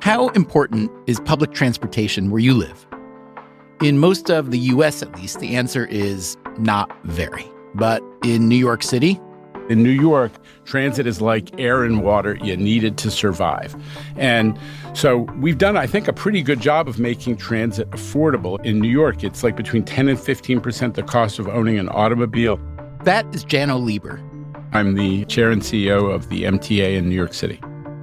How important is public transportation where you live? In most of the U.S., at least, the answer is not very. But in New York City? In New York, transit is like air and water. You need it to survive. And so we've done, I think, a pretty good job of making transit affordable. In New York, it's like between 10 and 15% the cost of owning an automobile. That is Janno Lieber. I'm the chair and CEO of the MTA in New York City.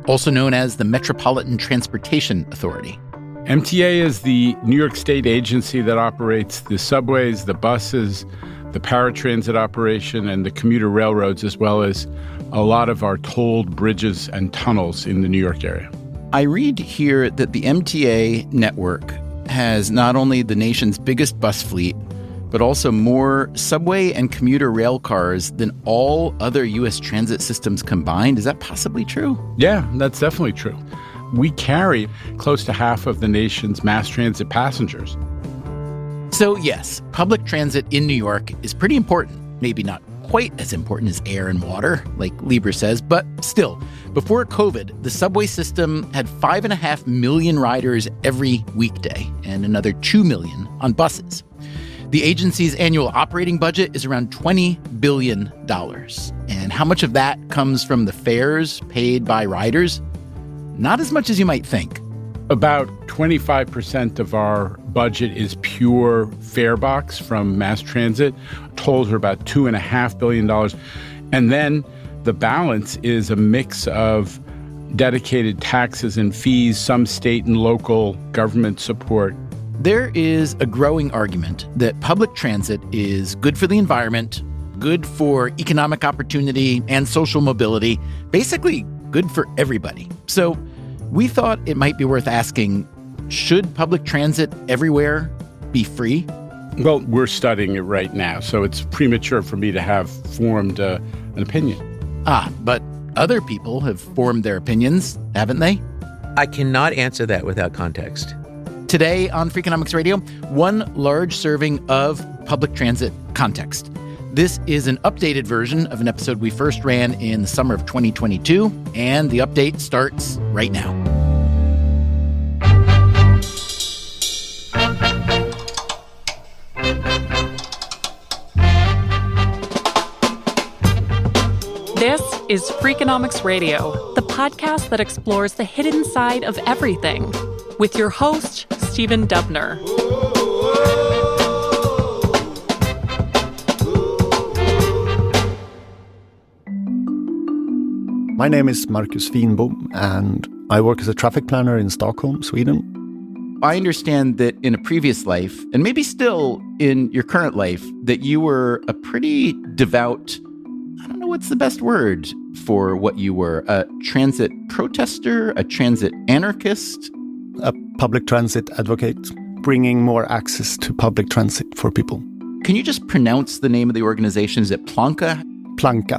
Also known as the Metropolitan Transportation Authority. MTA is the New York State agency that operates the subways, the buses, the paratransit operation, and the commuter railroads, as well as a lot of our tolled bridges and tunnels in the New York area. I read here that the MTA network has not only the nation's biggest bus fleet, but also more subway and commuter rail cars than all other U.S. transit systems combined. Is that possibly true? Yeah, that's definitely true. We carry close to half of the nation's mass transit passengers. So yes, public transit in New York is pretty important. Maybe not quite as important as air and water, like Lieber says, but still, before COVID, the subway system had 5.5 million riders every weekday and another 2 million on buses. The agency's annual operating budget is around $20 billion. And how much of that comes from the fares paid by riders? Not as much as you might think. About 25% of our budget is pure fare box from mass transit. Tolls are about $2.5 billion. And then the balance is a mix of dedicated taxes and fees, some state and local government support. There is a growing argument that public transit is good for the environment, good for economic opportunity and social mobility, basically good for everybody. So we thought it might be worth asking, should public transit everywhere be free? Well, we're studying it right now, so it's premature for me to have formed an opinion. But other people have formed their opinions, haven't they? I cannot answer that without context. Today on Freakonomics Radio, one large serving of public transit context. This is an updated version of an episode we first ran in the summer of 2022, and the update starts right now. This is Freakonomics Radio, the podcast that explores the hidden side of everything, with your host, Stephen Dubner. My name is Marcus Finbom, and I work as a traffic planner in Stockholm, Sweden. I understand that in a previous life, and maybe still in your current life, that you were a pretty devout, I don't know what's the best word for what you were, a transit protester, a transit anarchist? A public transit advocate, bringing more access to public transit for people. Can you just pronounce the name of the organization? Is it Planka? Planka.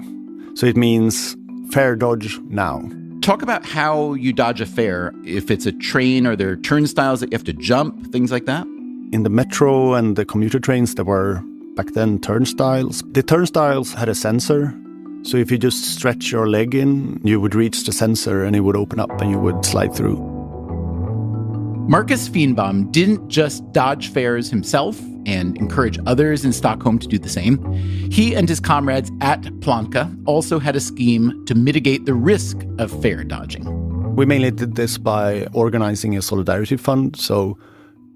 So it means fare dodge now. Talk about how you dodge a fare. If it's a train, are there turnstiles that you have to jump, things like that? In the metro and the commuter trains, there were back then turnstiles. The turnstiles had a sensor. So if you just stretch your leg in, you would reach the sensor and it would open up and you would slide through. Marcus Finbom didn't just dodge fares himself and encourage others in Stockholm to do the same. He and his comrades at Planka also had a scheme to mitigate the risk of fare dodging. We mainly did this by organizing a solidarity fund. So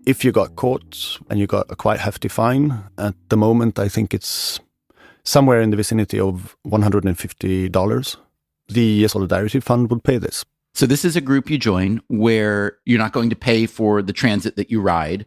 if you got caught and you got a quite hefty fine, at the moment I think it's somewhere in the vicinity of $150, the solidarity fund would pay this. So this is a group you join where you're not going to pay for the transit that you ride,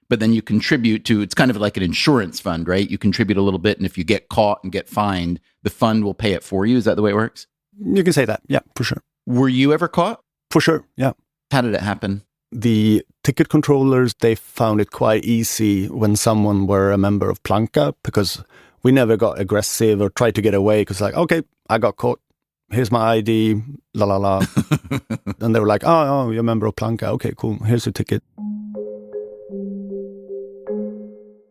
but then you contribute to, it's kind of like an insurance fund, right? You contribute a little bit, and if you get caught and get fined, the fund will pay it for you. Is that the way it works? You can say that, yeah, for sure. Were you ever caught? For sure, yeah. How did it happen? The ticket controllers, they found it quite easy when someone were a member of Planka, because we never got aggressive or tried to get away, because like, okay, I got caught. Here's my ID, la la la. And they were like, oh, you're a member of Planka. Okay, cool. Here's your ticket.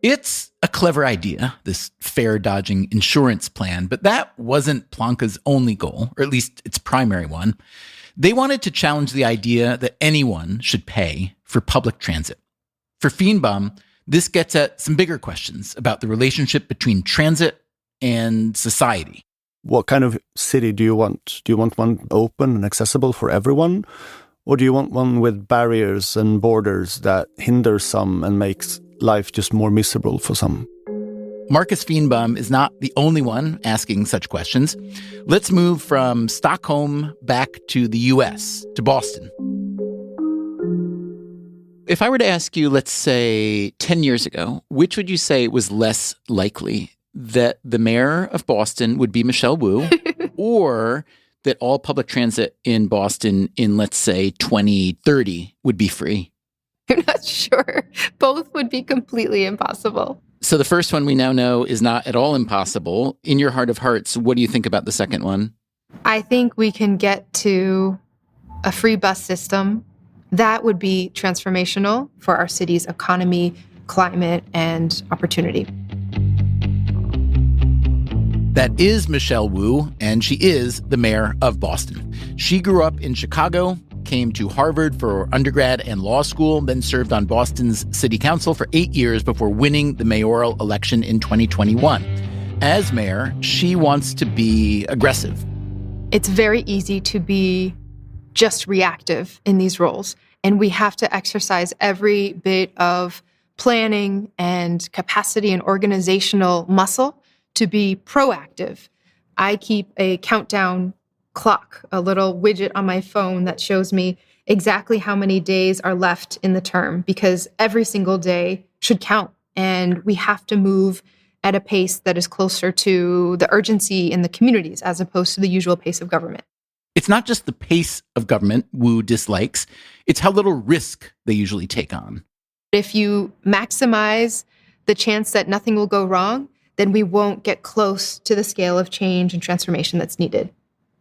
It's a clever idea, this fare dodging insurance plan, but that wasn't Planka's only goal, or at least its primary one. They wanted to challenge the idea that anyone should pay for public transit. For Feenbaum, this gets at some bigger questions about the relationship between transit and society. What kind of city do you want? Do you want one open and accessible for everyone? Or do you want one with barriers and borders that hinder some and makes life just more miserable for some? Marcus Feenbaum is not the only one asking such questions. Let's move from Stockholm back to the US, to Boston. If I were to ask you, let's say 10 years ago, which would you say was less likely? That the mayor of Boston would be Michelle Wu, or that all public transit in Boston in, let's say, 2030 would be free? I'm not sure. Both would be completely impossible. So the first one we now know is not at all impossible. In your heart of hearts, what do you think about the second one? I think we can get to a free bus system. That would be transformational for our city's economy, climate, and opportunity. That is Michelle Wu, and she is the mayor of Boston. She grew up in Chicago, came to Harvard for undergrad and law school, then served on Boston's city council for 8 years before winning the mayoral election in 2021. As mayor, she wants to be aggressive. It's very easy to be just reactive in these roles, and we have to exercise every bit of planning and capacity and organizational muscle to be proactive. I keep a countdown clock, a little widget on my phone that shows me exactly how many days are left in the term, because every single day should count. And we have to move at a pace that is closer to the urgency in the communities as opposed to the usual pace of government. It's not just the pace of government Wu dislikes, it's how little risk they usually take on. If you maximize the chance that nothing will go wrong, then we won't get close to the scale of change and transformation that's needed.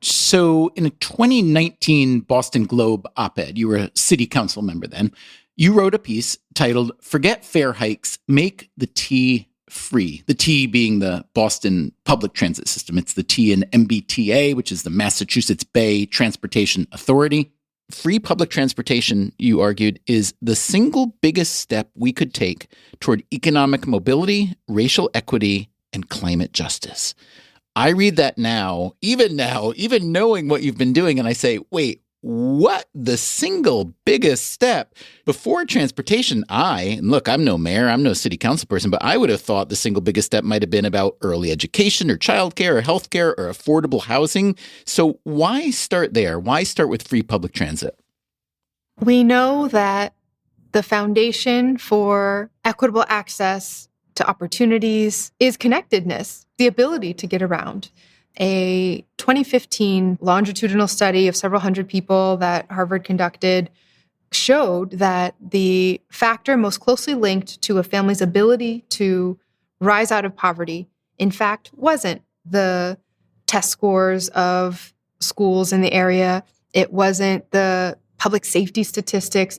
So in a 2019 Boston Globe op-ed, you were a city council member then, you wrote a piece titled, "Forget Fare Hikes, Make the T Free." The T being the Boston public transit system. It's the T in MBTA, which is the Massachusetts Bay Transportation Authority. Free public transportation, you argued, is the single biggest step we could take toward economic mobility, racial equity, and climate justice. I read that now, even knowing what you've been doing, and I say, wait, what? The single biggest step? Before transportation, and look, I'm no mayor, I'm no city council person, but I would have thought the single biggest step might have been about early education or childcare or healthcare or affordable housing. So why start there? Why start with free public transit? We know that the foundation for equitable access to opportunities is connectedness, the ability to get around. A 2015 longitudinal study of several hundred people that Harvard conducted showed that the factor most closely linked to a family's ability to rise out of poverty, in fact, wasn't the test scores of schools in the area. It wasn't the public safety statistics.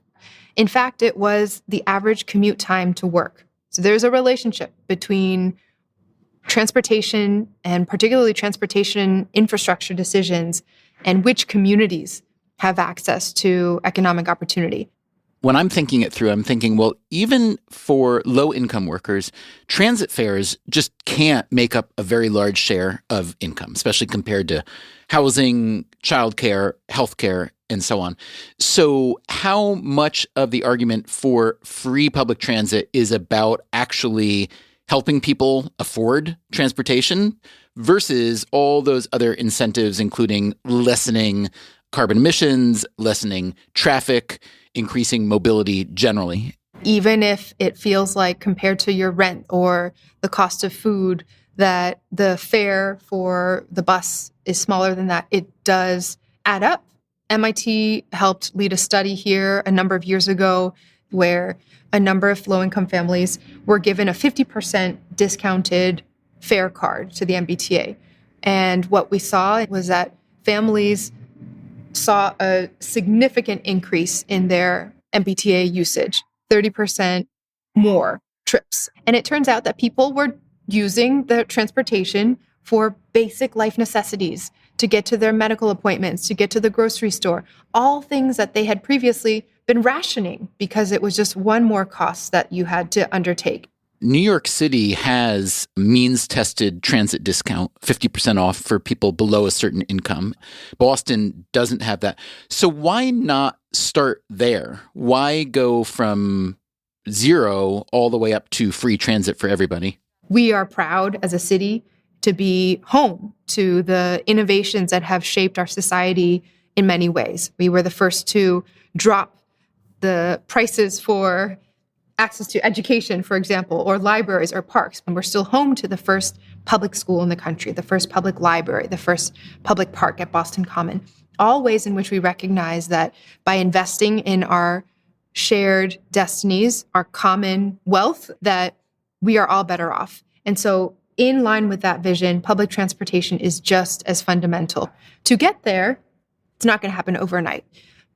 In fact, it was the average commute time to work. So there's a relationship between transportation and particularly transportation infrastructure decisions and which communities have access to economic opportunity. When I'm thinking it through, I'm thinking, well, even for low-income workers, transit fares just can't make up a very large share of income, especially compared to housing, childcare, healthcare, and so on. So how much of the argument for free public transit is about actually helping people afford transportation versus all those other incentives, including lessening carbon emissions, lessening traffic, increasing mobility generally? Even if it feels like compared to your rent or the cost of food, that the fare for the bus is smaller than that, it does add up. MIT helped lead a study here a number of years ago where a number of low-income families were given a 50% discounted fare card to the MBTA. And what we saw was that families saw a significant increase in their MBTA usage, 30% more trips. And it turns out that people were using the transportation for basic life necessities, to get to their medical appointments, to get to the grocery store, all things that they had previously been rationing because it was just one more cost that you had to undertake. New York City has means-tested transit discount, 50% off for people below a certain income. Boston doesn't have that. So why not start there? Why go from zero all the way up to free transit for everybody? We are proud as a city to be home to the innovations that have shaped our society in many ways. We were the first to drop the prices for access to education, for example, or libraries or parks, when we're still home to the first public school in the country, the first public library, the first public park at Boston Common. All ways in which we recognize that by investing in our shared destinies, our common wealth, that we are all better off. And so in line with that vision, public transportation is just as fundamental. To get there, it's not going to happen overnight.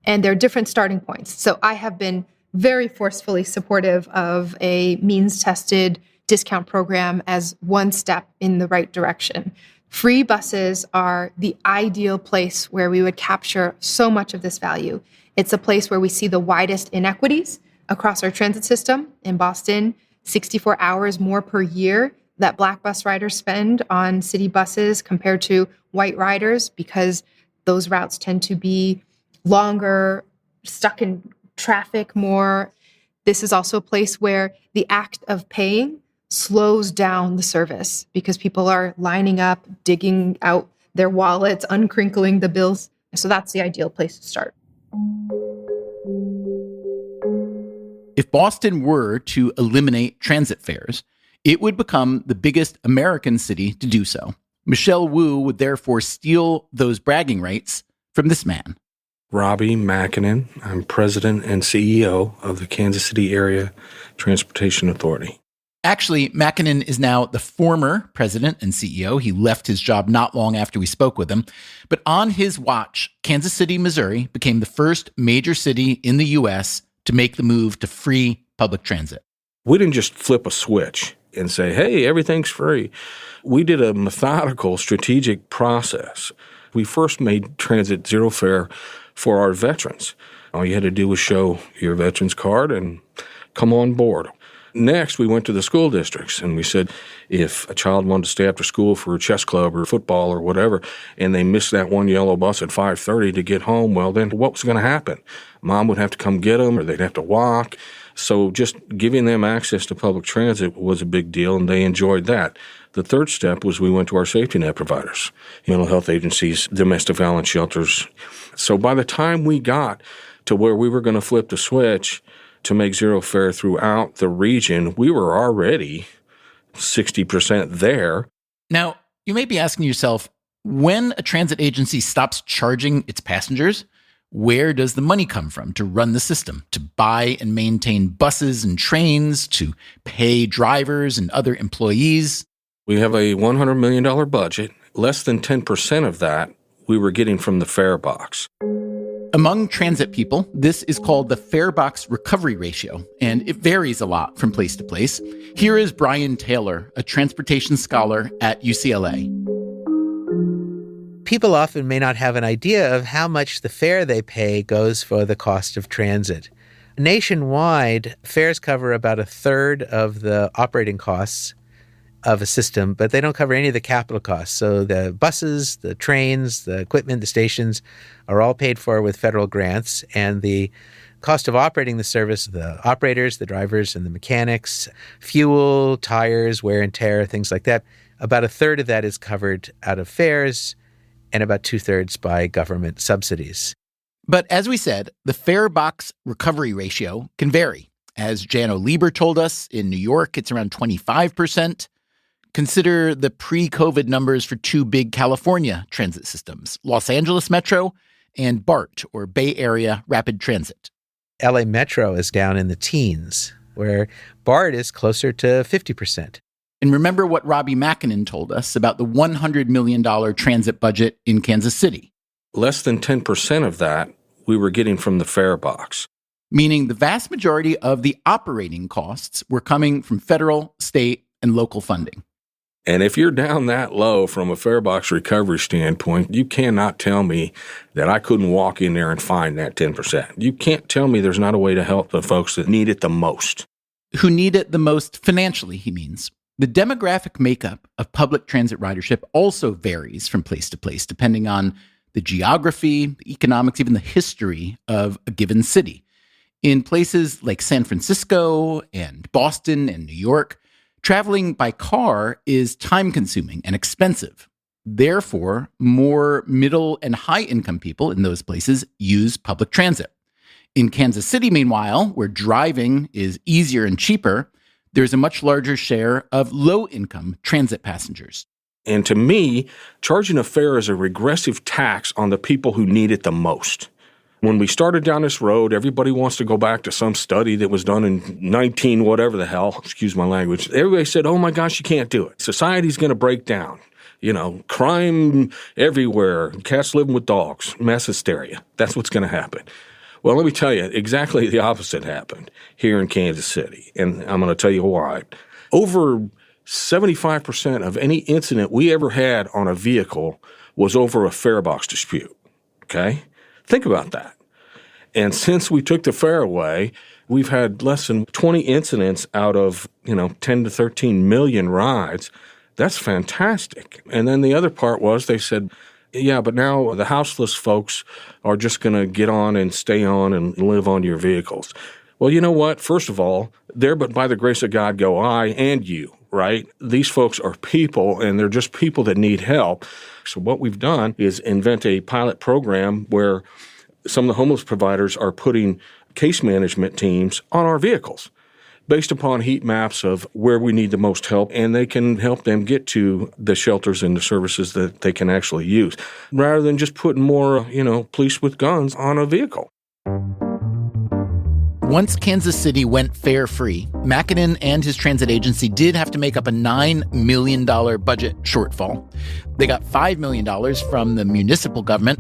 And there are different starting points. So I have been very forcefully supportive of a means-tested discount program as one step in the right direction. Free buses are the ideal place where we would capture so much of this value. It's a place where we see the widest inequities across our transit system. In Boston, 64 hours more per year that Black bus riders spend on city buses compared to white riders, because those routes tend to be longer, stuck in traffic more. This is also a place where the act of paying slows down the service because people are lining up, digging out their wallets, uncrinkling the bills. So that's the ideal place to start. If Boston were to eliminate transit fares, it would become the biggest American city to do so. Michelle Wu would therefore steal those bragging rights from this man. Robbie Makinen. I'm president and CEO of the Kansas City Area Transportation Authority. Actually, Makinen is now the former president and CEO. He left his job not long after we spoke with him. But on his watch, Kansas City, Missouri became the first major city in the U.S. to make the move to free public transit. We didn't just flip a switch and say, hey, everything's free. We did a methodical, strategic process. We first made transit zero fare for our veterans. All you had to do was show your veteran's card and come on board. Next, we went to the school districts and we said, if a child wanted to stay after school for a chess club or football or whatever, and they missed that one yellow bus at 5:30 to get home, well, then what was going to happen? Mom would have to come get them or they'd have to walk. So just giving them access to public transit was a big deal, and they enjoyed that. The third step was we went to our safety net providers, mental health agencies, domestic violence shelters. So by the time we got to where we were going to flip the switch to make zero fare throughout the region, we were already 60% there. Now, you may be asking yourself, when a transit agency stops charging its passengers, where does the money come from to run the system, to buy and maintain buses and trains, to pay drivers and other employees? We have a $100 million budget. Less than 10% of that we were getting from the fare box. Among transit people, this is called the fare box recovery ratio, and it varies a lot from place to place. Here is Brian Taylor, a transportation scholar at UCLA. People often may not have an idea of how much the fare they pay goes for the cost of transit. Nationwide, fares cover about a third of the operating costs of a system, but they don't cover any of the capital costs. So the buses, the trains, the equipment, the stations are all paid for with federal grants, and the cost of operating the service, the operators, the drivers, and the mechanics, fuel, tires, wear and tear, things like that, about a third of that is covered out of fares and about 2/3 by government subsidies. But as we said, the fare box recovery ratio can vary. As Jano Lieber told us, in New York, it's around 25%. Consider the pre-COVID numbers for two big California transit systems, Los Angeles Metro and BART, or Bay Area Rapid Transit. LA Metro is down in the teens, where BART is closer to 50%. And remember what Robbie Makinen told us about the $100 million transit budget in Kansas City. Less than 10% of that we were getting from the fare box. Meaning the vast majority of the operating costs were coming from federal, state, and local funding. And if you're down that low from a fare box recovery standpoint, you cannot tell me that I couldn't walk in there and find that 10%. You can't tell me there's not a way to help the folks that need it the most. Who need it the most financially, he means. The demographic makeup of public transit ridership also varies from place to place, depending on the geography, the economics, even the history of a given city. In places like San Francisco and Boston and New York, traveling by car is time-consuming and expensive. Therefore, more middle and high-income people in those places use public transit. In Kansas City, meanwhile, where driving is easier and cheaper, there's a much larger share of low-income transit passengers. And to me, charging a fare is a regressive tax on the people who need it the most. When we started down this road, everybody wants to go back to some study that was done in 19 whatever the hell, excuse my language. Everybody said, oh my gosh, you can't do it. Society's going to break down. Crime everywhere, cats living with dogs, mass hysteria. That's what's going to happen. Well, let me tell you, exactly the opposite happened here in Kansas City, and I'm going to tell you why. Over 75% of any incident we ever had on a vehicle was over a fare box dispute, okay? Think about that. And since we took the fare away, we've had less than 20 incidents out of, 10 to 13 million rides. That's fantastic. And then the other part was they said, yeah, but now the houseless folks are just going to get on and stay on and live on your vehicles. Well, you know what? First of all, there but by the grace of God go I and you, right? These folks are people, and they're just people that need help. So what we've done is invent a pilot program where some of the homeless providers are putting case management teams on our vehicles based upon heat maps of where we need the most help, and they can help them get to the shelters and the services that they can actually use, rather than just putting more, police with guns on a vehicle. Once Kansas City went fare-free, Mackinnon and his transit agency did have to make up a $9 million budget shortfall. They got $5 million from the municipal government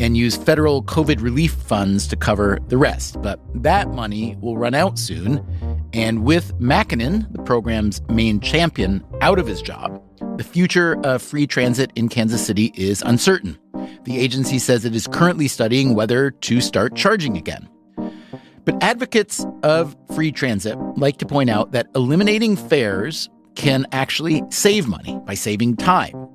and used federal COVID relief funds to cover the rest. But that money will run out soon. And with Mackinnon, the program's main champion, out of his job, the future of free transit in Kansas City is uncertain. The agency says it is currently studying whether to start charging again. But advocates of free transit like to point out that eliminating fares can actually save money by saving time.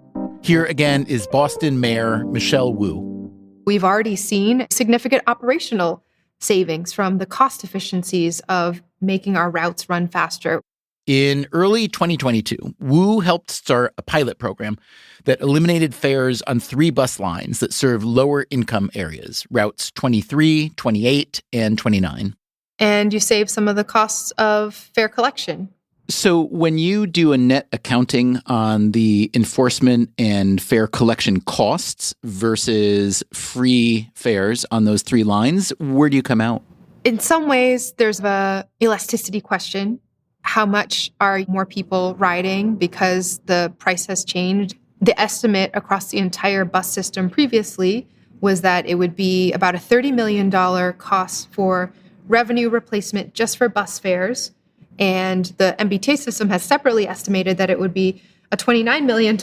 Here again is Boston Mayor Michelle Wu. We've already seen significant operational savings from the cost efficiencies of making our routes run faster. In early 2022, Wu helped start a pilot program that eliminated fares on 3 bus lines that serve lower-income areas, routes 23, 28, and 29. And you save some of the costs of fare collection. So when you do a net accounting on the enforcement and fare collection costs versus free fares on those 3 lines, where do you come out? In some ways, there's a elasticity question. How much are more people riding because the price has changed? The estimate across the entire bus system previously was that it would be about a $30 million cost for revenue replacement just for bus fares. And the MBTA system has separately estimated that it would be a $29 million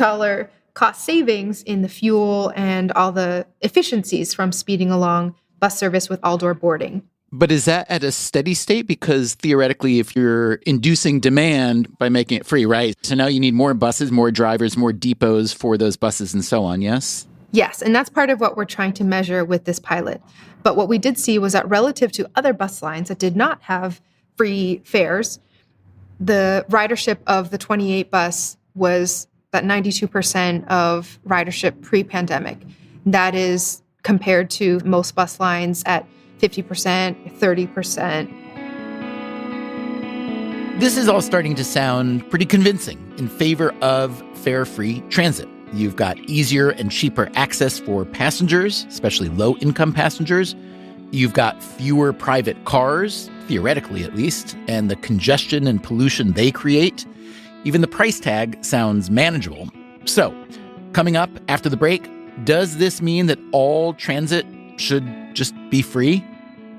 cost savings in the fuel and all the efficiencies from speeding along bus service with all-door boarding. But is that at a steady state? Because theoretically, if you're inducing demand by making it free, right? So now you need more buses, more drivers, more depots for those buses and so on, yes? Yes, and that's part of what we're trying to measure with this pilot. But what we did see was that relative to other bus lines that did not have free fares, the ridership of the 28 bus was that 92% of ridership pre-pandemic. That is compared to most bus lines at 50%, 30%. This is all starting to sound pretty convincing in favor of fare-free transit. You've got easier and cheaper access for passengers, especially low-income passengers. You've got fewer private cars, theoretically at least, and the congestion and pollution they create. Even the price tag sounds manageable. So, coming up after the break, does this mean that all transit should just be free?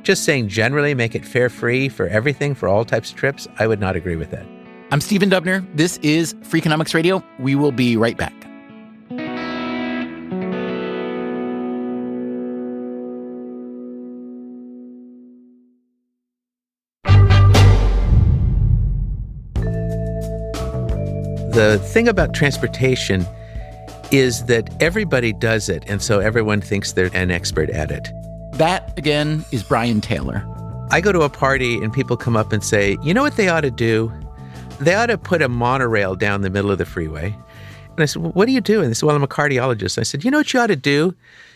Just saying generally make it fare-free for everything, for all types of trips, I would not agree with that. I'm Stephen Dubner. This is Freakonomics Radio. We will be right back. The thing about transportation is that everybody does it, and so everyone thinks they're an expert at it. That, again, is Brian Taylor. I go to a party and people come up and say, you know what they ought to do? They ought to put a monorail down the middle of the freeway. And I said, well, what do you do? And they said, well, I'm a cardiologist. I said, you know what you ought to do?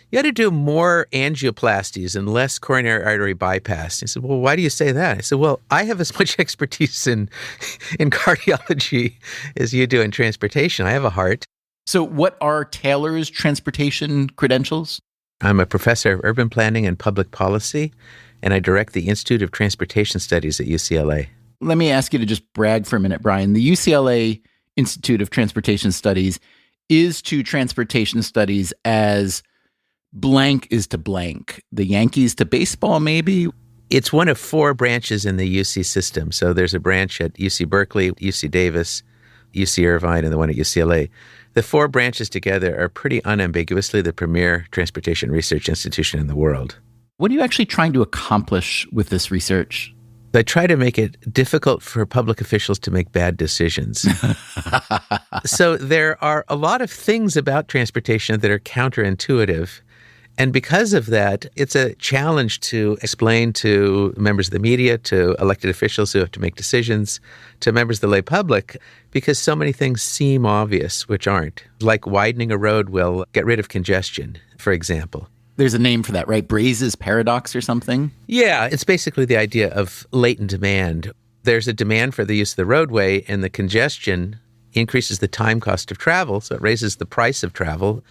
You ought to do more angioplasties and less coronary artery bypass. He said, well, why do you say that? I said, well, I have as much expertise in cardiology as you do in transportation. I have a heart. So what are Taylor's transportation credentials? I'm a professor of urban planning and public policy, and I direct the Institute of Transportation Studies at UCLA. Let me ask you to just brag for a minute, Brian. The UCLA Institute of Transportation Studies is to transportation studies as blank is to blank. The Yankees to baseball, maybe? It's one of 4 branches in the UC system. So there's a branch at UC Berkeley, UC Davis, UC Irvine, and the one at UCLA. The 4 branches together are pretty unambiguously the premier transportation research institution in the world. What are you actually trying to accomplish with this research? I try to make it difficult for public officials to make bad decisions. So there are a lot of things about transportation that are counterintuitive. And because of that, it's a challenge to explain to members of the media, to elected officials who have to make decisions, to members of the lay public, because so many things seem obvious, which aren't. Like widening a road will get rid of congestion, for example. There's a name for that, right? Braze's paradox or something? Yeah, it's basically the idea of latent demand. There's a demand for the use of the roadway, and the congestion increases the time cost of travel, so it raises the price of travel.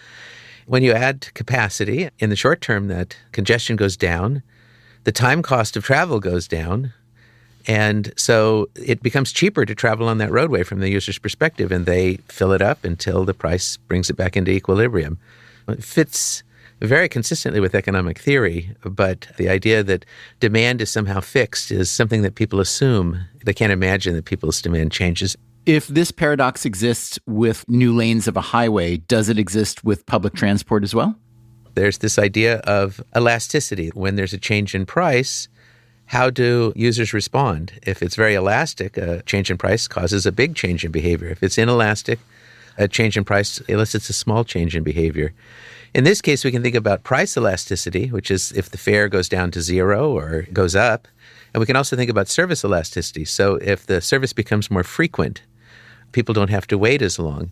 When you add capacity, in the short term, that congestion goes down, the time cost of travel goes down, and so it becomes cheaper to travel on that roadway from the user's perspective, and they fill it up until the price brings it back into equilibrium. It fits very consistently with economic theory, but the idea that demand is somehow fixed is something that people assume. They can't imagine that people's demand changes. If this paradox exists with new lanes of a highway, does it exist with public transport as well? There's this idea of elasticity. When there's a change in price, how do users respond? If it's very elastic, a change in price causes a big change in behavior. If it's inelastic, a change in price elicits a small change in behavior. In this case, we can think about price elasticity, which is if the fare goes down to 0 or goes up. And we can also think about service elasticity. So if the service becomes more frequent, people don't have to wait as long.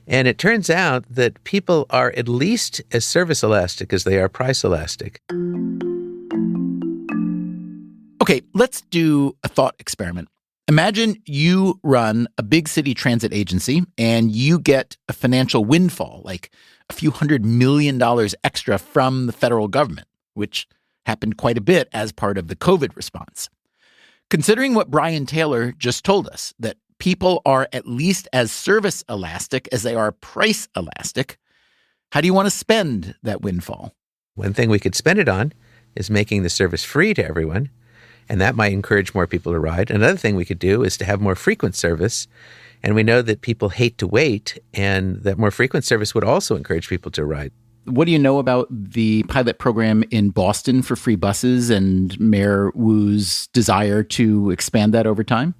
And it turns out that people are at least as service elastic as they are price elastic. Okay, let's do a thought experiment. Imagine you run a big city transit agency and you get a financial windfall, like a few $100 million extra from the federal government, which happened quite a bit as part of the COVID response. Considering what Brian Taylor just told us, that people are at least as service elastic as they are price elastic, how do you want to spend that windfall? One thing we could spend it on is making the service free to everyone, and that might encourage more people to ride. Another thing we could do is to have more frequent service, and we know that people hate to wait, and that more frequent service would also encourage people to ride. What do you know about the pilot program in Boston for free buses and Mayor Wu's desire to expand that over time?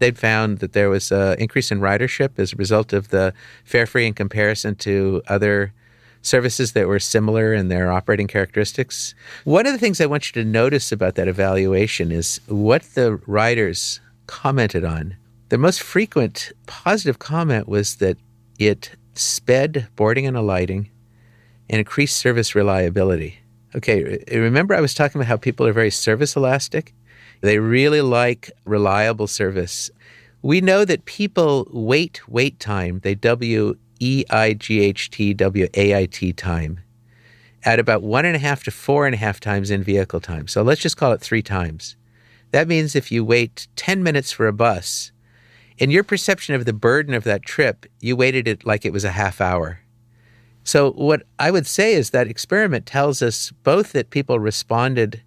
They'd found that there was an increase in ridership as a result of the fare free in comparison to other services that were similar in their operating characteristics. One of the things I want you to notice about that evaluation is what the riders commented on. The most frequent positive comment was that it sped boarding and alighting and increased service reliability. Okay, remember I was talking about how people are very service elastic? They really like reliable service. We know that people wait time, they WEIGHT, time, at about 1.5 to 4.5 times in vehicle time. So let's just call it 3 times. That means if you wait 10 minutes for a bus, in your perception of the burden of that trip, you waited it like it was a half hour. So what I would say is that experiment tells us both that people responded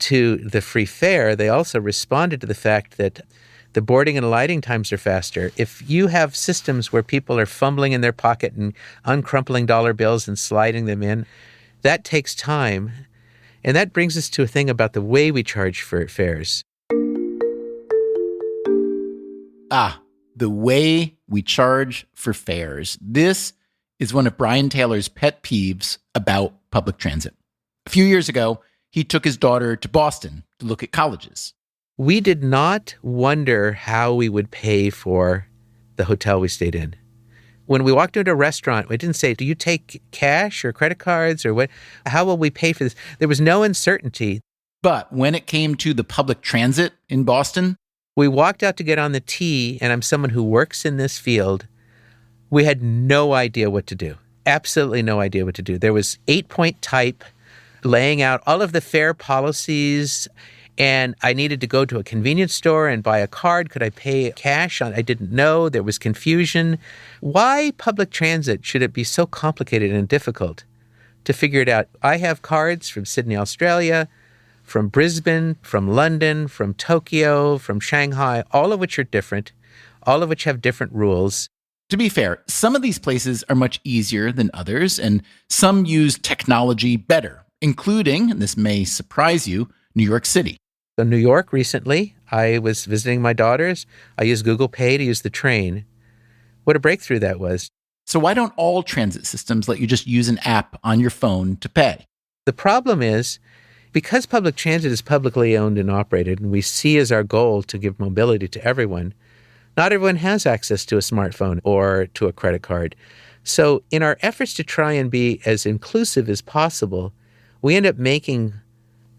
to the free fare, they also responded to the fact that The boarding and alighting times are faster. If you have systems where people are fumbling in their pocket and uncrumpling dollar bills and sliding them in, that takes time. And that brings us to a thing about the way we charge for fares. The way we charge for fares. This is one of Brian Taylor's pet peeves about public transit. A few years ago, he took his daughter to Boston to look at colleges. We did not wonder how we would pay for the hotel we stayed in. When we walked into a restaurant, we didn't say, do you take cash or credit cards or what? How will we pay for this? There was no uncertainty. But when it came to the public transit in Boston, we walked out to get on the T, and I'm someone who works in this field. We had no idea what to do. Absolutely no idea what to do. There was 8-point type laying out all of the fare policies, and I needed to go to a convenience store and buy a card. Could I pay cash? I didn't know. There was confusion. Why public transit should it be so complicated and difficult to figure it out? I have cards from Sydney, Australia, from Brisbane, from London, from Tokyo, from Shanghai, all of which are different, all of which have different rules. To be fair, some of these places are much easier than others, and some use technology better, including, and this may surprise you, New York City. So New York recently, I was visiting my daughters. I used Google Pay to use the train. What a breakthrough that was. So why don't all transit systems let you just use an app on your phone to pay? The problem is, because public transit is publicly owned and operated, and we see as our goal to give mobility to everyone, not everyone has access to a smartphone or to a credit card. So in our efforts to try and be as inclusive as possible, we end up making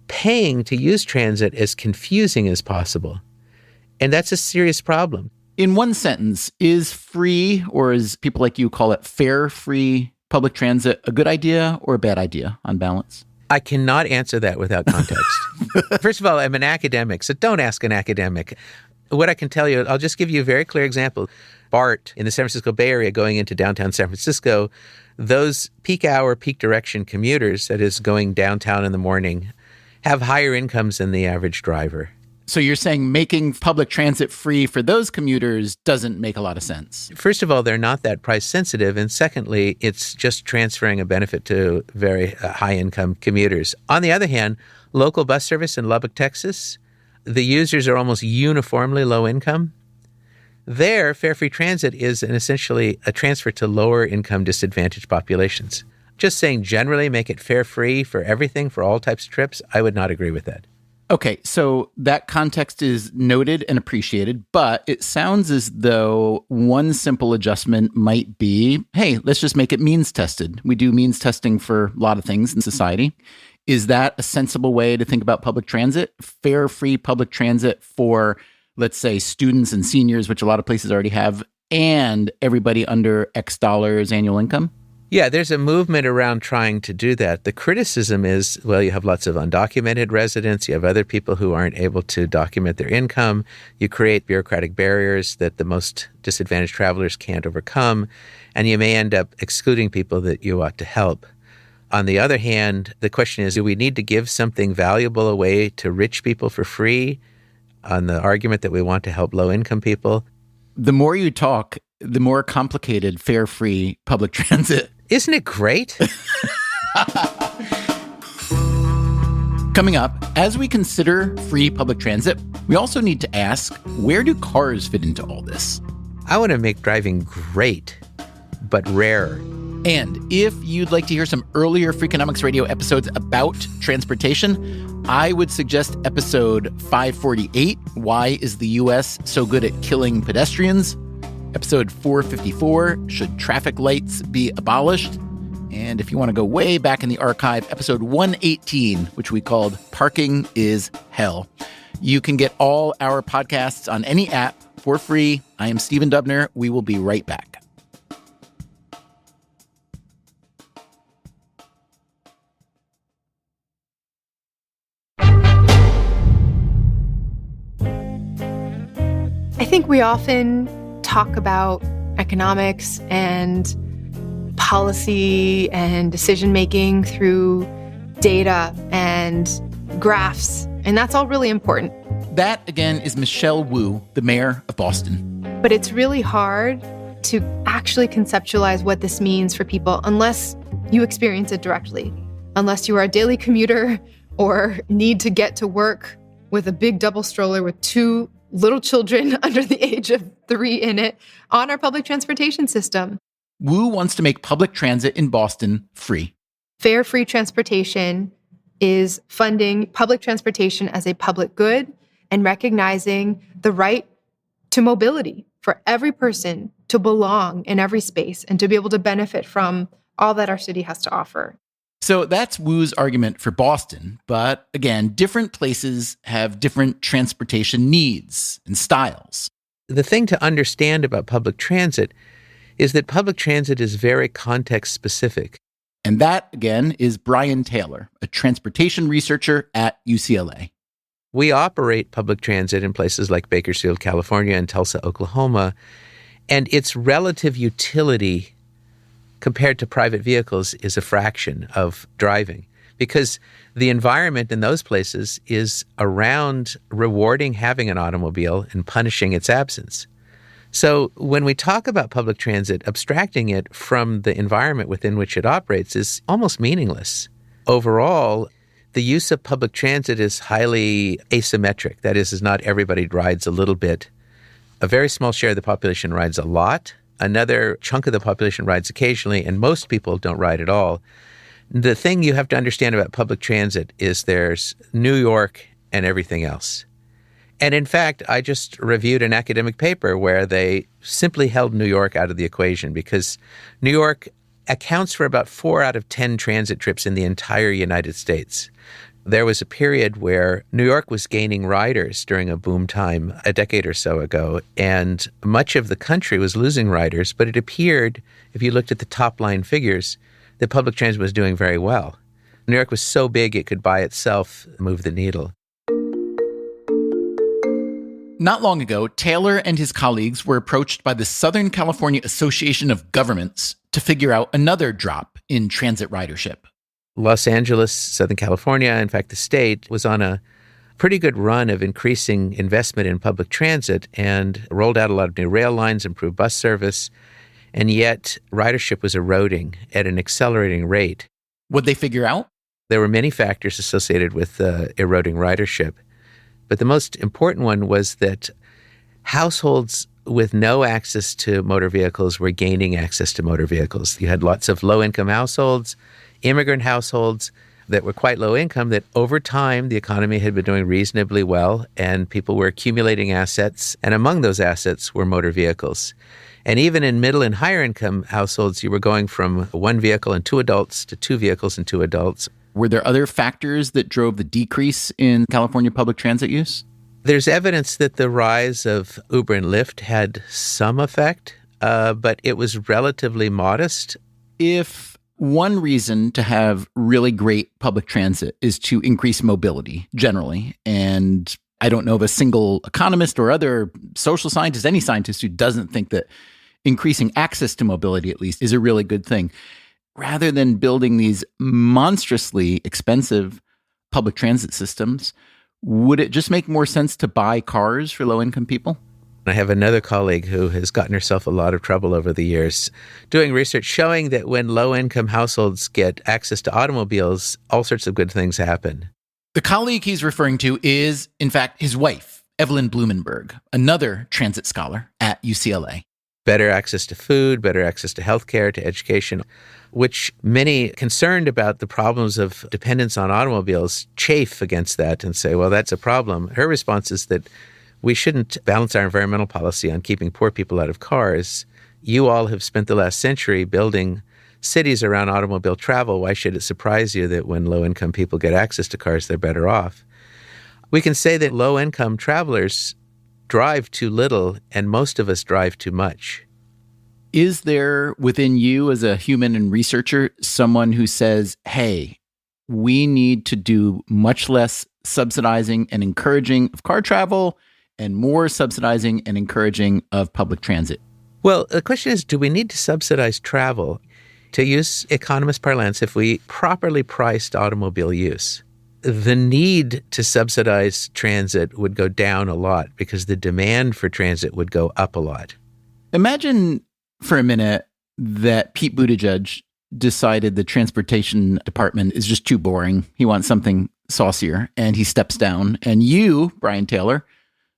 paying to use transit as confusing as possible. And that's a serious problem. In one sentence, is free, or as people like you call it, fare-free public transit a good idea or a bad idea on balance? I cannot answer that without context. First of all, I'm an academic, so don't ask an academic. What I can tell you, I'll just give you a very clear example. BART in the San Francisco Bay Area going into downtown San Francisco, those peak hour, peak direction commuters, that is going downtown in the morning, have higher incomes than the average driver. So you're saying making public transit free for those commuters doesn't make a lot of sense? First of all, they're not that price sensitive. And secondly, it's just transferring a benefit to very high income commuters. On the other hand, local bus service in Lubbock, Texas, the users are almost uniformly low income. There, fare-free transit is essentially a transfer to lower income disadvantaged populations. Just saying generally make it fare-free for everything, for all types of trips, I would not agree with that. Okay, so that context is noted and appreciated, but it sounds as though one simple adjustment might be, hey, let's just make it means tested. We do means testing for a lot of things in society. Is that a sensible way to think about public transit? Fare-free public transit for, let's say, students and seniors, which a lot of places already have, and everybody under X dollars annual income? Yeah, there's a movement around trying to do that. The criticism is, well, you have lots of undocumented residents. You have other people who aren't able to document their income. You create bureaucratic barriers that the most disadvantaged travelers can't overcome. And you may end up excluding people that you ought to help. On the other hand, the question is, do we need to give something valuable away to rich people for free on the argument that we want to help low-income people? The more you talk, the more complicated fare-free public transit. Isn't it great? Coming up, as we consider free public transit, we also need to ask, where do cars fit into all this? I want to make driving great, but rarer. And if you'd like to hear some earlier Freakonomics Radio episodes about transportation, I would suggest episode 548, Why is the U.S. so good at killing pedestrians? Episode 454, Should traffic lights be abolished? And if you want to go way back in the archive, episode 118, which we called Parking is Hell. You can get all our podcasts on any app for free. I am Stephen Dubner. We will be right back. I think we often talk about economics and policy and decision-making through data and graphs, and that's all really important. That, again, is Michelle Wu, the mayor of Boston. But it's really hard to actually conceptualize what this means for people unless you experience it directly, unless you are a daily commuter or need to get to work with a big double stroller with 2 little children under the age of 3 in it on our public transportation system. Wu wants to make public transit in Boston free. Fare-free transportation is funding public transportation as a public good and recognizing the right to mobility for every person to belong in every space and to be able to benefit from all that our city has to offer. So that's Wu's argument for Boston. But again, different places have different transportation needs and styles. The thing to understand about public transit is that public transit is very context specific. And that, again, is Brian Taylor, a transportation researcher at UCLA. We operate public transit in places like Bakersfield, California, and Tulsa, Oklahoma, and its relative utility compared to private vehicles is a fraction of driving, because the environment in those places is around rewarding having an automobile and punishing its absence. So when we talk about public transit, abstracting it from the environment within which it operates is almost meaningless. Overall, the use of public transit is highly asymmetric. That is not everybody rides a little bit. A very small share of the population rides a lot. Another chunk of the population rides occasionally, and most people don't ride at all. The thing you have to understand about public transit is there's New York and everything else. And in fact, I just reviewed an academic paper where they simply held New York out of the equation because New York accounts for about 4 out of 10 transit trips in the entire United States. There was a period where New York was gaining riders during a boom time a decade or so ago, and much of the country was losing riders, but it appeared, if you looked at the top line figures, that public transit was doing very well. New York was so big it could by itself move the needle. Not long ago, Taylor and his colleagues were approached by the Southern California Association of Governments to figure out another drop in transit ridership. Los Angeles, Southern California, in fact, the state, was on a pretty good run of increasing investment in public transit and rolled out a lot of new rail lines, improved bus service, and yet ridership was eroding at an accelerating rate. What'd they figure out? There were many factors associated with eroding ridership, but the most important one was that households with no access to motor vehicles were gaining access to motor vehicles. You had lots of low-income households, immigrant households that were quite low income, that over time the economy had been doing reasonably well and people were accumulating assets, and among those assets were motor vehicles. And even in middle and higher income households, you were going from 1 vehicle and 2 adults to 2 vehicles and 2 adults. Were there other factors that drove the decrease in California public transit use? There's evidence that the rise of Uber and Lyft had some effect, but it was relatively modest. If one reason to have really great public transit is to increase mobility generally, and I don't know of a single economist or other social scientist, any scientist who doesn't think that increasing access to mobility at least is a really good thing. Rather than building these monstrously expensive public transit systems, would it just make more sense to buy cars for low-income people? I have another colleague who has gotten herself a lot of trouble over the years doing research showing that when low-income households get access to automobiles, all sorts of good things happen. The colleague he's referring to is, in fact, his wife, Evelyn Blumenberg, another transit scholar at UCLA. Better access to food, better access to healthcare, to education, which many concerned about the problems of dependence on automobiles chafe against that and say, well, that's a problem. Her response is that we shouldn't balance our environmental policy on keeping poor people out of cars. You all have spent the last century building cities around automobile travel. Why should it surprise you that when low-income people get access to cars, they're better off? We can say that low-income travelers drive too little, and most of us drive too much. Is there within you as a human and researcher someone who says, hey, we need to do much less subsidizing and encouraging of car travel and more subsidizing and encouraging of public transit? Well, the question is, do we need to subsidize travel? To use economist parlance, if we properly priced automobile use, the need to subsidize transit would go down a lot because the demand for transit would go up a lot. Imagine for a minute that Pete Buttigieg decided the transportation department is just too boring. He wants something saucier, and he steps down. And you, Brian Taylor,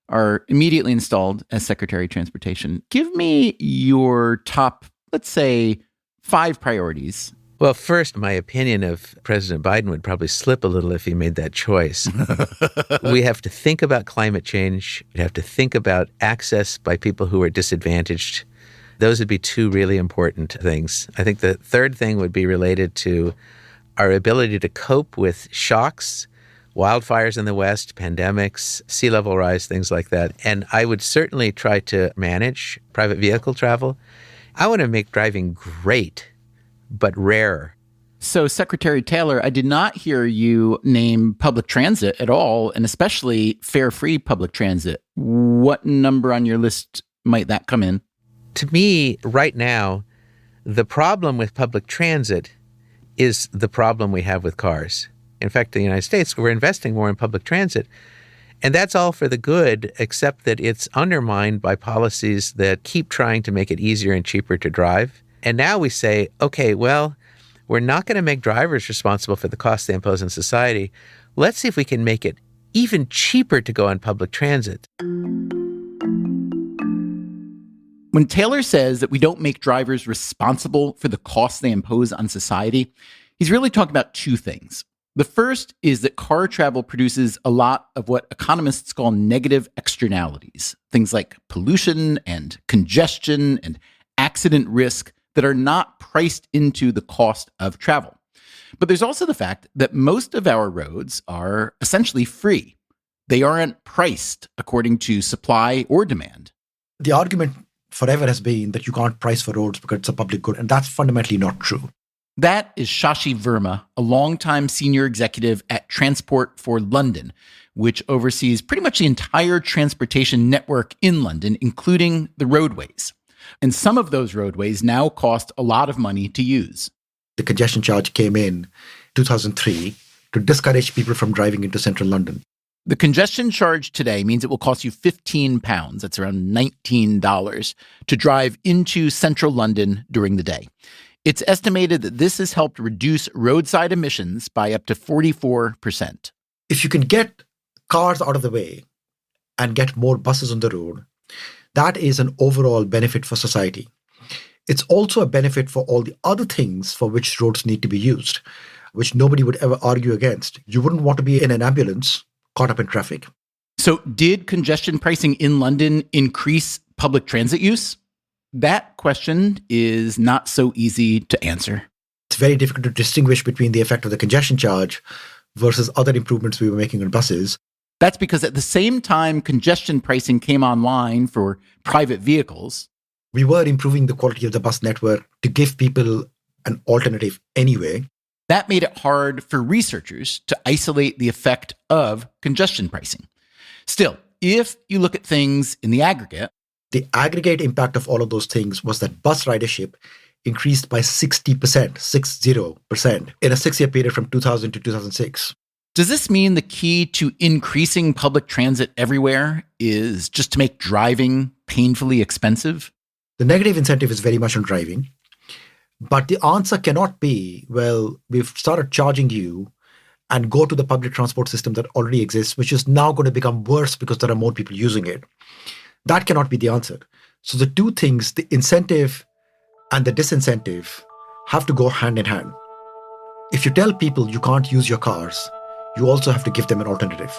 are immediately installed as Secretary of Transportation. Give me your top, let's say, 5 priorities. Well, first, my opinion of President Biden would probably slip a little if he made that choice. We have to think about climate change. We have to think about access by people who are disadvantaged. Those would be 2 really important things. I think the third thing would be related to our ability to cope with shocks, wildfires in the West, pandemics, sea level rise, things like that. And I would certainly try to manage private vehicle travel. I want to make driving great, but rarer. So, Secretary Taylor, I did not hear you name public transit at all, and especially fare-free public transit. What number on your list might that come in? To me, right now, the problem with public transit is the problem we have with cars. In fact, in the United States, we're investing more in public transit, and that's all for the good, except that it's undermined by policies that keep trying to make it easier and cheaper to drive. And now we say, okay, well, we're not going to make drivers responsible for the costs they impose on society. Let's see if we can make it even cheaper to go on public transit. When Taylor says that we don't make drivers responsible for the costs they impose on society, he's really talking about 2 things. The first is that car travel produces a lot of what economists call negative externalities, things like pollution and congestion and accident risk that are not priced into the cost of travel. But there's also the fact that most of our roads are essentially free. They aren't priced according to supply or demand. The argument forever has been that you can't price for roads because it's a public good, and that's fundamentally not true. That is Shashi Verma, a longtime senior executive at Transport for London, which oversees pretty much the entire transportation network in London, including the roadways. And some of those roadways now cost a lot of money to use. The congestion charge came in 2003 to discourage people from driving into central London. The congestion charge today means it will cost you £15, that's around $19, to drive into central London during the day. It's estimated that this has helped reduce roadside emissions by up to 44%. If you can get cars out of the way and get more buses on the road, that is an overall benefit for society. It's also a benefit for all the other things for which roads need to be used, which nobody would ever argue against. You wouldn't want to be in an ambulance caught up in traffic. So did congestion pricing in London increase public transit use? That question is not so easy to answer. It's very difficult to distinguish between the effect of the congestion charge versus other improvements we were making on buses. That's because at the same time congestion pricing came online for private vehicles, we were improving the quality of the bus network to give people an alternative anyway. That made it hard for researchers to isolate the effect of congestion pricing. Still, if you look at things in the aggregate, the aggregate impact of all of those things was that bus ridership increased by 60%, 60%, in a 6-year period from 2000 to 2006. Does this mean the key to increasing public transit everywhere is just to make driving painfully expensive? The negative incentive is very much on driving. But the answer cannot be, well, we've started charging you and go to the public transport system that already exists, which is now going to become worse because there are more people using it. That cannot be the answer. So the 2 things, the incentive and the disincentive, have to go hand in hand. If you tell people you can't use your cars, you also have to give them an alternative.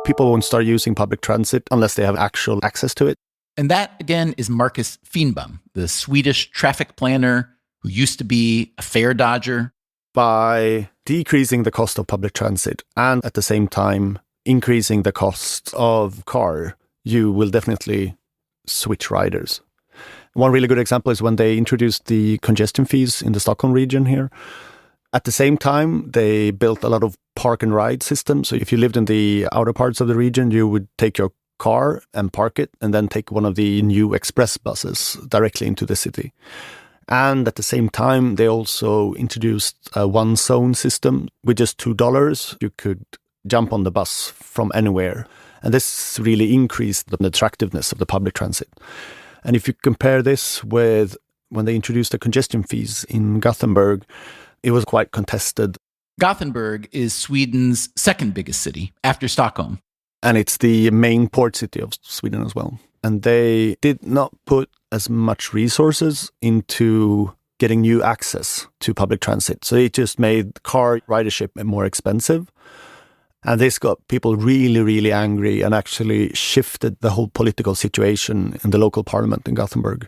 People won't start using public transit unless they have actual access to it. And that, again, is Marcus Fienbaum, the Swedish traffic planner who used to be a fare dodger. By decreasing the cost of public transit and at the same time increasing the cost of car, you will definitely switch riders. One really good example is when they introduced the congestion fees in the Stockholm region here. At the same time, they built a lot of park and ride systems. So if you lived in the outer parts of the region, you would take your car and park it and then take one of the new express buses directly into the city. And at the same time, they also introduced a one-zone system. With just $2, you could jump on the bus from anywhere. And this really increased the attractiveness of the public transit. And if you compare this with when they introduced the congestion fees in Gothenburg, it was quite contested. Gothenburg is Sweden's second biggest city after Stockholm. And it's the main port city of Sweden as well. And they did not put as much resources into getting new access to public transit. So it just made car ridership more expensive. And this got people really, really angry and actually shifted the whole political situation in the local parliament in Gothenburg.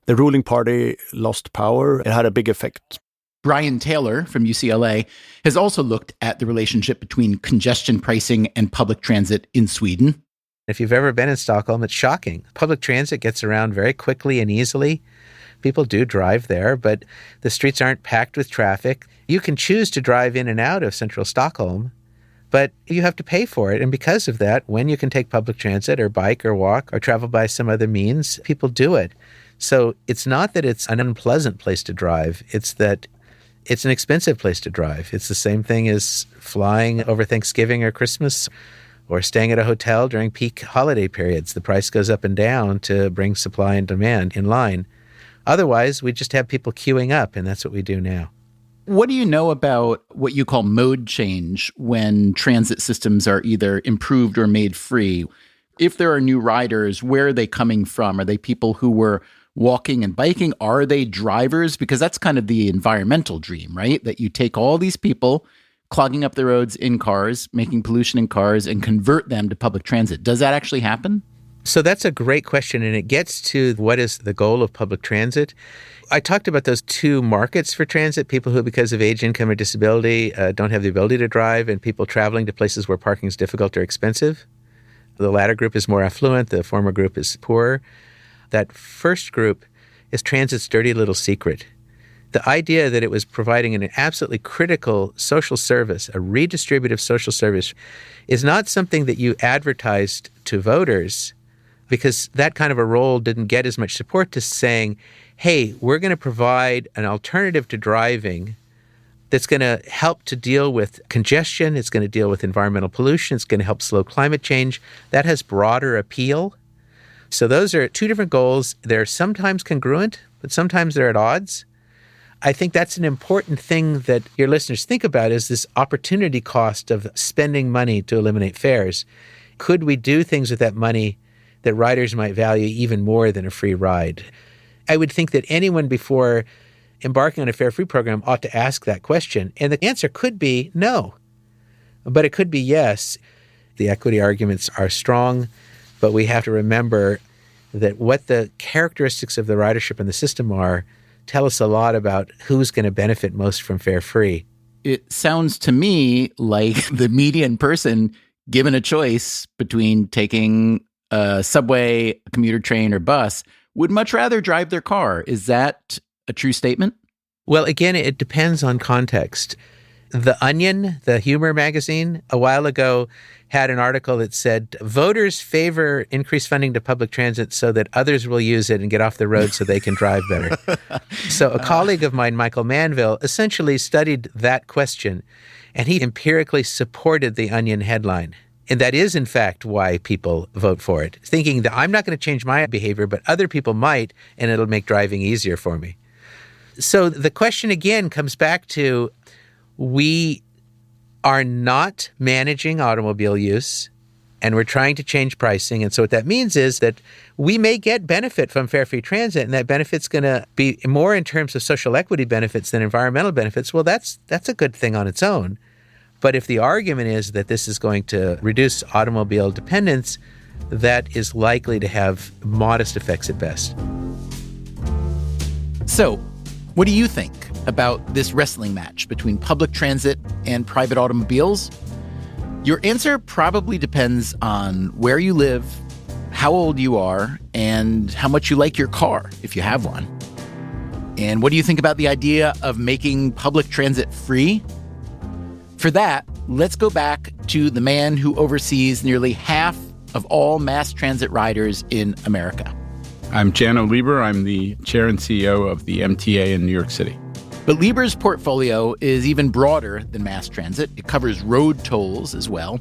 The ruling party lost power. It had a big effect. Brian Taylor from UCLA has also looked at the relationship between congestion pricing and public transit in Sweden. If you've ever been in Stockholm, it's shocking. Public transit gets around very quickly and easily. People do drive there, but the streets aren't packed with traffic. You can choose to drive in and out of central Stockholm, but you have to pay for it. And because of that, when you can take public transit or bike or walk or travel by some other means, people do it. So it's not that it's an unpleasant place to drive. It's that it's an expensive place to drive. It's the same thing as flying over Thanksgiving or Christmas or staying at a hotel during peak holiday periods. The price goes up and down to bring supply and demand in line. Otherwise, we just have people queuing up, and that's what we do now. What do you know about what you call mode change when transit systems are either improved or made free? If there are new riders, where are they coming from? Are they people who were walking and biking? Are they drivers? Because that's kind of the environmental dream, right? That you take all these people clogging up the roads in cars, making pollution in cars, and convert them to public transit. Does that actually happen? So that's a great question, and it gets to what is the goal of public transit. I talked about those two markets for transit, people who, because of age, income, or disability, don't have the ability to drive, and people traveling to places where parking is difficult or expensive. The latter group is more affluent. The former group is poorer. That first group is transit's dirty little secret. The idea that it was providing an absolutely critical social service, a redistributive social service, is not something that you advertised to voters, because that kind of a role didn't get as much support, to saying, hey, we're going to provide an alternative to driving that's going to help to deal with congestion, it's going to deal with environmental pollution, it's going to help slow climate change. That has broader appeal. So those are two different goals. They're sometimes congruent, but sometimes they're at odds. I think that's an important thing that your listeners think about, is this opportunity cost of spending money to eliminate fares. Could we do things with that money that riders might value even more than a free ride? I would think that anyone before embarking on a fare-free program ought to ask that question. And the answer could be no, but it could be yes. The equity arguments are strong, but we have to remember that what the characteristics of the ridership and the system are tell us a lot about who's going to benefit most from fare-free. It sounds to me like the median person, given a choice between taking a subway, a commuter train, or bus, would much rather drive their car. Is that a true statement? Well, again, it depends on context. The Onion, the humor magazine, a while ago had an article that said, voters favor increased funding to public transit so that others will use it and get off the road so they can drive better. So a colleague of mine, Michael Manville, essentially studied that question, and he empirically supported the Onion headline. And that is, in fact, why people vote for it, thinking that I'm not going to change my behavior, but other people might, and it'll make driving easier for me. So the question again comes back to, we are not managing automobile use, and we're trying to change pricing. And so what that means is that we may get benefit from fare-free transit, and that benefit's going to be more in terms of social equity benefits than environmental benefits. Well, that's a good thing on its own. But if the argument is that this is going to reduce automobile dependence, that is likely to have modest effects at best. So, what do you think about this wrestling match between public transit and private automobiles? Your answer probably depends on where you live, how old you are, and how much you like your car, if you have one. And what do you think about the idea of making public transit free? For that, let's go back to the man who oversees nearly half of all mass transit riders in America. I'm Jano Lieber. I'm the chair and CEO of the MTA in New York City. But Lieber's portfolio is even broader than mass transit. It covers road tolls as well.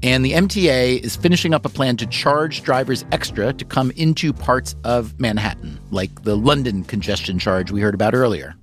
And the MTA is finishing up a plan to charge drivers extra to come into parts of Manhattan, like the London congestion charge we heard about earlier.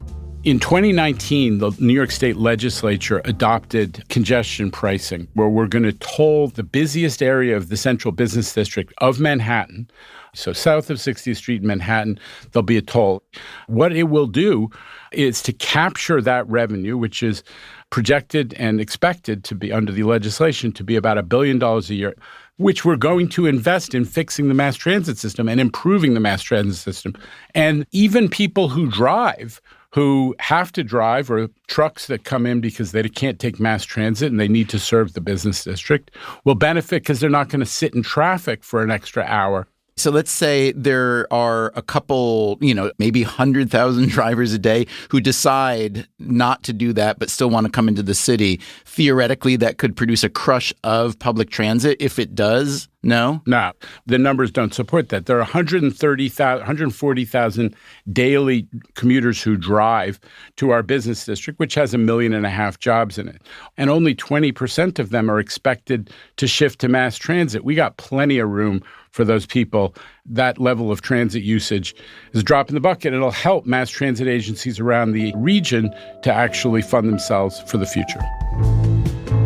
In 2019, the New York State legislature adopted congestion pricing, where we're going to toll the busiest area of the central business district of Manhattan. So south of 60th Street in Manhattan, there'll be a toll. What it will do is to capture that revenue, which is projected and expected to be, under the legislation, to be about $1 billion a year, which we're going to invest in fixing the mass transit system and improving the mass transit system. And even people who drive, who have to drive, or trucks that come in because they can't take mass transit and they need to serve the business district, will benefit because they're not going to sit in traffic for an extra hour. So let's say there are a couple, maybe 100,000 drivers a day who decide not to do that but still want to come into the city. Theoretically, that could produce a crush of public transit. If it does, no? No, the numbers don't support that. There are 140,000 daily commuters who drive to our business district, which has 1.5 million jobs in it. And only 20% of them are expected to shift to mass transit. We got plenty of room for those people. That level of transit usage is a drop in the bucket. It'll help mass transit agencies around the region to actually fund themselves for the future.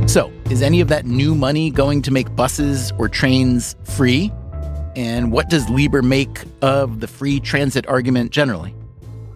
So, is any of that new money going to make buses or trains free? And what does Lieber make of the free transit argument generally?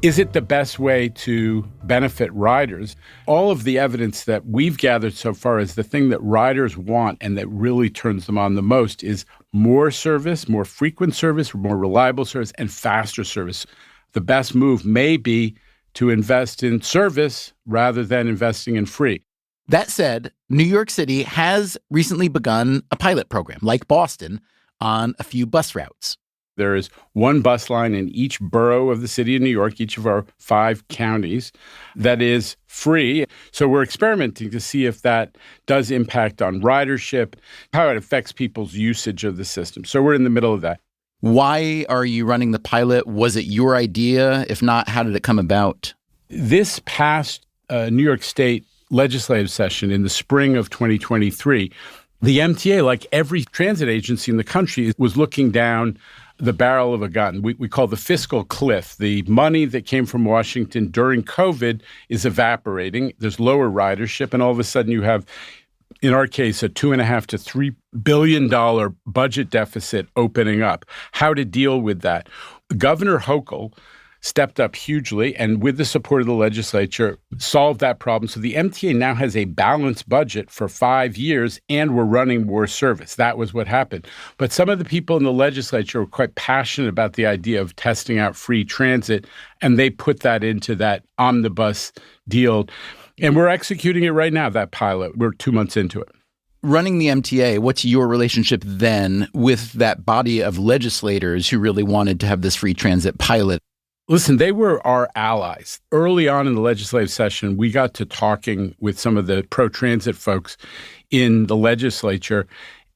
Is it the best way to benefit riders? All of the evidence that we've gathered so far is the thing that riders want and that really turns them on the most is more service, more frequent service, more reliable service, and faster service. The best move may be to invest in service rather than investing in free. That said, New York City has recently begun a pilot program, like Boston, on a few bus routes. There is one bus line in each borough of the city of New York, each of our 5 counties, that is free. So we're experimenting to see if that does impact on ridership, how it affects people's usage of the system. So we're in the middle of that. Why are you running the pilot? Was it your idea? If not, how did it come about? This past New York State legislative session in the spring of 2023, the MTA, like every transit agency in the country, was looking down the barrel of a gun. We call the fiscal cliff. The money that came from Washington during COVID is evaporating. There's lower ridership, and all of a sudden you have, in our case, a $2.5 to $3 billion budget deficit opening up. How to deal with that? Governor Hochul stepped up hugely and, with the support of the legislature, solved that problem. So the MTA now has a balanced budget for 5 years, and we're running more service. That was what happened. But some of the people in the legislature were quite passionate about the idea of testing out free transit, and they put that into that omnibus deal. And we're executing it right now, that pilot. We're 2 months into it. Running the MTA, what's your relationship then with that body of legislators who really wanted to have this free transit pilot? Listen, they were our allies. Early on in the legislative session, we got to talking with some of the pro-transit folks in the legislature.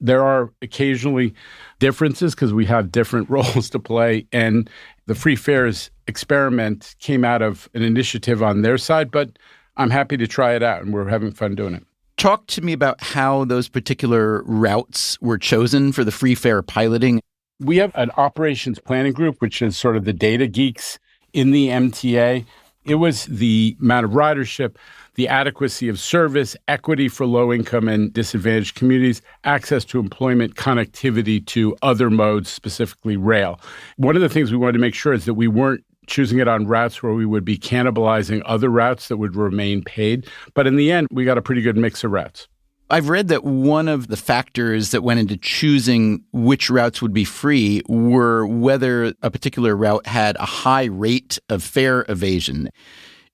There are occasionally differences because we have different roles to play, and the free fares experiment came out of an initiative on their side, but I'm happy to try it out, and we're having fun doing it. Talk to me about how those particular routes were chosen for the free fare piloting. We have an operations planning group, which is sort of the data geeks in the MTA. It was the amount of ridership, the adequacy of service, equity for low-income and disadvantaged communities, access to employment, connectivity to other modes, specifically rail. One of the things we wanted to make sure is that we weren't choosing it on routes where we would be cannibalizing other routes that would remain paid. But in the end, we got a pretty good mix of routes. I've read that one of the factors that went into choosing which routes would be free were whether a particular route had a high rate of fare evasion.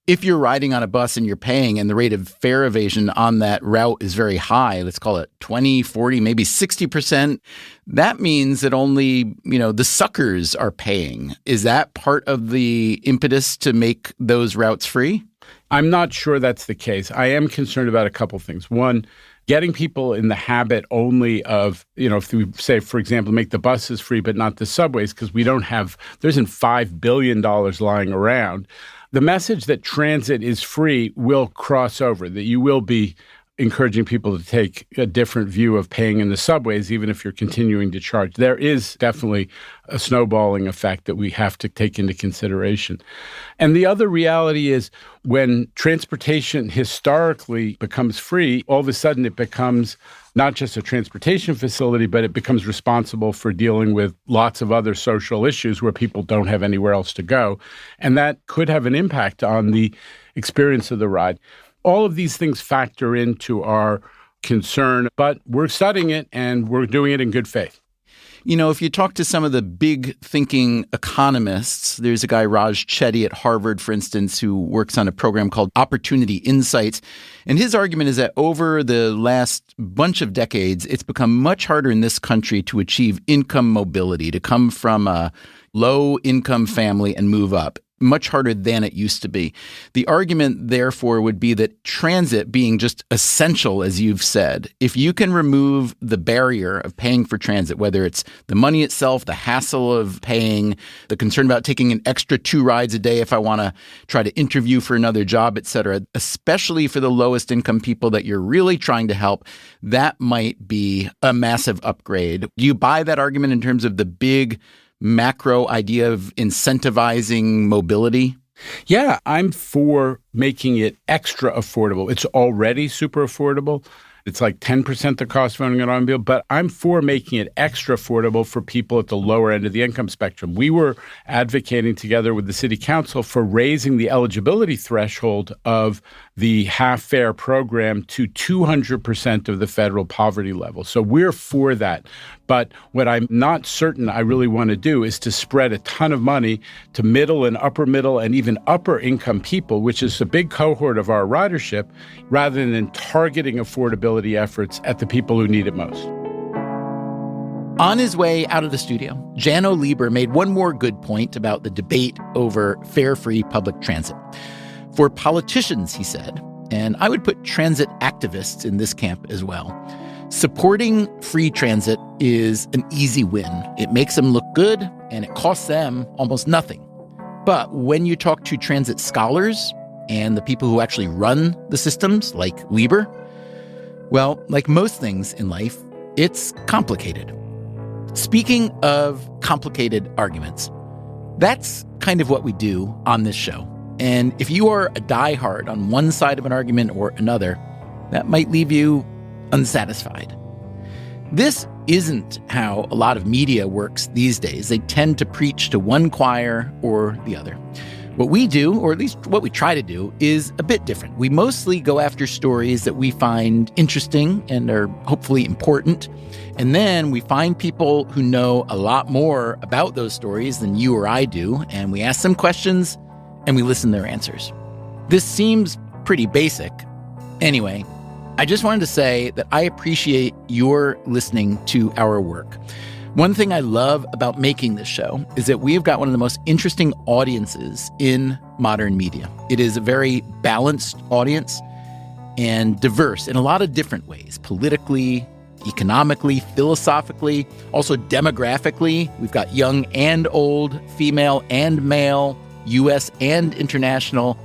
If you're riding on a bus and you're paying and the rate of fare evasion on that route is very high, let's call it 20, 40, maybe 60%, that means that only, the suckers are paying. Is that part of the impetus to make those routes free? I'm not sure that's the case. I am concerned about a couple things. One, getting people in the habit only of, if we say, for example, make the buses free but not the subways, because there isn't $5 billion lying around. The message that transit is free will cross over, that you will be encouraging people to take a different view of paying in the subways, even if you're continuing to charge. There is definitely a snowballing effect that we have to take into consideration. And the other reality is when transportation historically becomes free, all of a sudden it becomes not just a transportation facility, but it becomes responsible for dealing with lots of other social issues where people don't have anywhere else to go. And that could have an impact on the experience of the ride. All of these things factor into our concern, but we're studying it and we're doing it in good faith. If you talk to some of the big thinking economists, there's a guy, Raj Chetty at Harvard, for instance, who works on a program called Opportunity Insights. And his argument is that over the last bunch of decades, it's become much harder in this country to achieve income mobility, to come from a low-income family and move up. Much harder than it used to be. The argument, therefore, would be that transit being just essential, as you've said, if you can remove the barrier of paying for transit, whether it's the money itself, the hassle of paying, the concern about taking an extra 2 rides a day if I want to try to interview for another job, et cetera, especially for the lowest income people that you're really trying to help, that might be a massive upgrade. Do you buy that argument in terms of the big macro idea of incentivizing mobility? Yeah, I'm for making it extra affordable. It's already super affordable. It's like 10% the cost of owning an automobile, but I'm for making it extra affordable for people at the lower end of the income spectrum. We were advocating together with the city council for raising the eligibility threshold of the half-fare program to 200% of the federal poverty level. So we're for that. But what I'm not certain I really want to do is to spread a ton of money to middle and even upper income people, which is a big cohort of our ridership, rather than targeting affordability efforts at the people who need it most. On his way out of the studio, Janno Lieber made one more good point about the debate over fare-free public transit. For politicians, he said, and I would put transit activists in this camp as well, supporting free transit is an easy win. It makes them look good, and it costs them almost nothing. But when you talk to transit scholars and the people who actually run the systems, like Lieber, well, like most things in life, it's complicated. Speaking of complicated arguments, that's kind of what we do on this show. And if you are a diehard on one side of an argument or another, that might leave you unsatisfied. This isn't how a lot of media works these days. They tend to preach to one choir or the other. What we do, or at least what we try to do, is a bit different. We mostly go after stories that we find interesting and are hopefully important. And then we find people who know a lot more about those stories than you or I do, and we ask them questions and we listen to their answers. This seems pretty basic. Anyway, I just wanted to say that I appreciate your listening to our work. One thing I love about making this show is that we've got one of the most interesting audiences in modern media. It is a very balanced audience and diverse in a lot of different ways, politically, economically, philosophically, also demographically. We've got young and old, female and male, U.S. and international.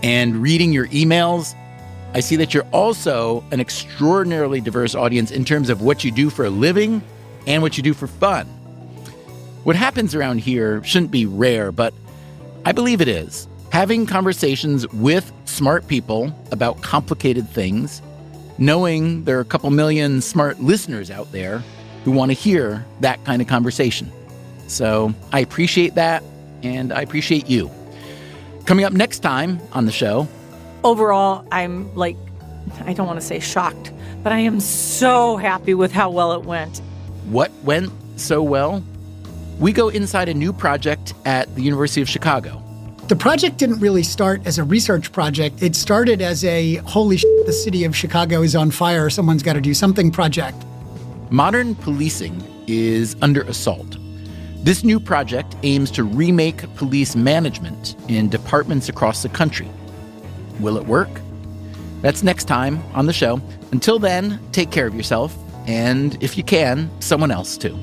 And reading your emails, I see that you're also an extraordinarily diverse audience in terms of what you do for a living and what you do for fun. What happens around here shouldn't be rare, but I believe it is. Having conversations with smart people about complicated things, knowing there are a couple million smart listeners out there who want to hear that kind of conversation. So I appreciate that, and I appreciate you. Coming up next time on the show. Overall, I'm I don't want to say shocked, but I am so happy with how well it went. What went so well? We go inside a new project at the University of Chicago. The project didn't really start as a research project. It started as a holy shit, the city of Chicago is on fire, someone's got to do something project. Modern policing is under assault. This new project aims to remake police management in departments across the country. Will it work? That's next time on the show. Until then, take care of yourself, and if you can, someone else too.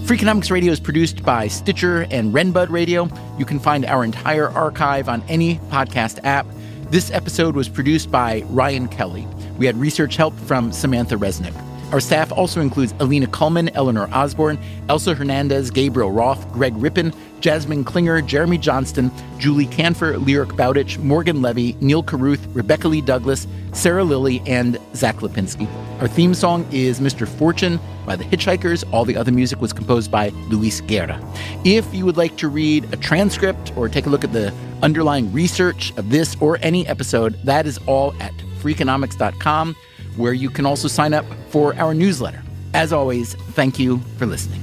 Freakonomics Radio is produced by Stitcher and Renbud Radio. You can find our entire archive on any podcast app. This episode was produced by Ryan Kelly. We had research help from Samantha Resnick. Our staff also includes Alina Kuhlman, Eleanor Osborne, Elsa Hernandez, Gabriel Roth, Greg Rippin, Jasmine Klinger, Jeremy Johnston, Julie Canfer, Lyric Bowditch, Morgan Levy, Neil Carruth, Rebecca Lee Douglas, Sarah Lilly, and Zach Lipinski. Our theme song is Mr. Fortune by The Hitchhikers. All the other music was composed by Luis Guerra. If you would like to read a transcript or take a look at the underlying research of this or any episode, that is all at Freakonomics.com, where you can also sign up for our newsletter. As always, thank you for listening.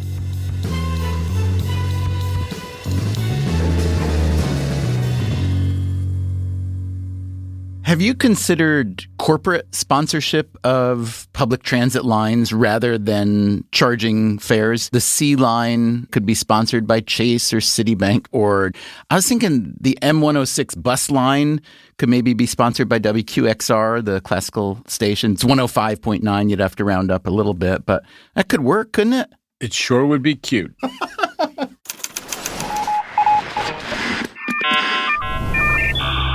Have you considered corporate sponsorship of public transit lines rather than charging fares? The C line could be sponsored by Chase or Citibank, or I was thinking the M106 bus line could maybe be sponsored by WQXR, the classical station. It's 105.9. You'd have to round up a little bit, but that could work, couldn't it? It sure would be cute.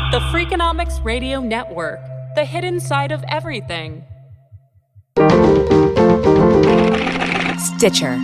The Freakonomics Radio Network, the hidden side of everything. Stitcher.